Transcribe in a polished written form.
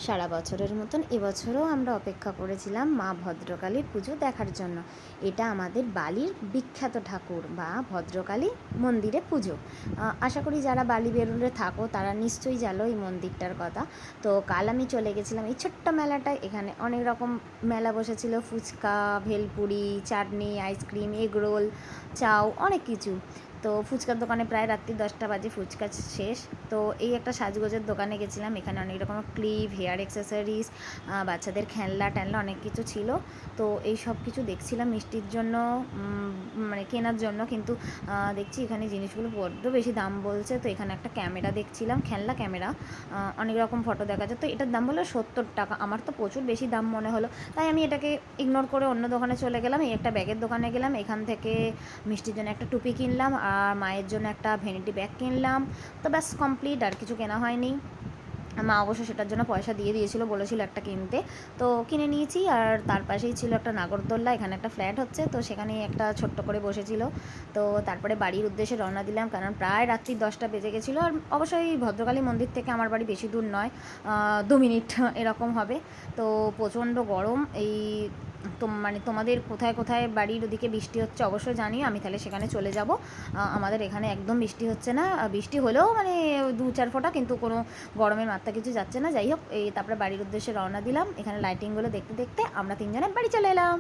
সারা বছরের মতন এবছরও আমরা অপেক্ষা করেছিলাম মা ভদ্রকালীর পুজো দেখার জন্য। এটা আমাদের বালির বিখ্যাত ঠাকুর বা ভদ্রকালী মন্দিরে পুজো। আশা করি যারা বালি বেরুলে থাকো তারা নিশ্চয়ই জানো এই মন্দিরটার কথা। তো কাল আমি চলে গেছিলাম এই ছোট্ট মেলাটায়। এখানে অনেক রকম মেলা বসেছিল, ফুচকা, ভেলপুরি, চাটনি, আইসক্রিম, এগরোল, চাউ, অনেক কিছু। তো ফুচকার দোকানে প্রায় রাত্রি 10টা বাজে ফুচকা শেষ। তো এই একটা সাজগোজের দোকানে গেছিলাম। এখানে অনেক রকমের ক্লিপ, হেয়ার অ্যাক্সেসরিজ, বাচ্চাদের খেলনা টেলনা অনেক কিছু ছিল। তো এই সব কিছু দেখছিলাম মিষ্টির জন্য, মানে কেনার জন্য। কিন্তু দেখছি এখানে জিনিসগুলো বড্ড বেশি দাম বলছে। তো এখানে একটা ক্যামেরা দেখছিলাম, খেলনা ক্যামেরা, অনেক রকম ফটো দেখা যায়। তো এটার দাম বললো 70 টাকা। আমার তো প্রচুর বেশি দাম মনে হলো, তাই আমি এটাকে ইগনোর করে অন্য দোকানে চলে গেলাম। এই একটা ব্যাগের দোকানে গেলাম, এখান থেকে মিষ্টির জন্য একটা টুপি কিনলাম আর মায়ের জন্য একটা ভ্যানিটি ব্যাগ কিনলাম। তো ব্যাস কমপ্লিট, আর কিছু কেনা হয়নি। মা অবশ্য সেটার জন্য পয়সা দিয়ে দিয়েছিল, বলেছিল একটা কিনতে, তো কিনে নিয়েছি। আর তার পাশেই ছিল একটা নাগরদোল্লা, এখানে একটা ফ্ল্যাট হচ্ছে, তো সেখানেই একটা ছোট্ট করে বসেছিল। তো তারপরে বাড়ির উদ্দেশ্যে রওনা দিলাম, কারণ প্রায় রাত্রি 10টা বেজে গেছিলো। আর অবশ্যই ভদ্রকালী মন্দির থেকে আমার বাড়ি বেশি দূর নয়, 2 মিনিট এরকম হবে। তো প্রচণ্ড গরম। এই মানে তোমাদের কোথায় কোথায় বাড়ির ওদিকে বৃষ্টি হচ্ছে অবশ্যই জানিও, আমি তাহলে সেখানে চলে যাব। আমাদের এখানে একদম বৃষ্টি হচ্ছে না, বৃষ্টি হলেও মানে 2-4 ফোঁটা, কিন্তু কোনো গরমের মাত্রা কিছু যাচ্ছে না। যাই হোক, এই তারপরে বাড়ির উদ্দেশ্যে রওনা দিলাম। এখানে লাইটিংগুলো দেখতে দেখতে আমরা 3 জনে বাড়ি চলে এলাম।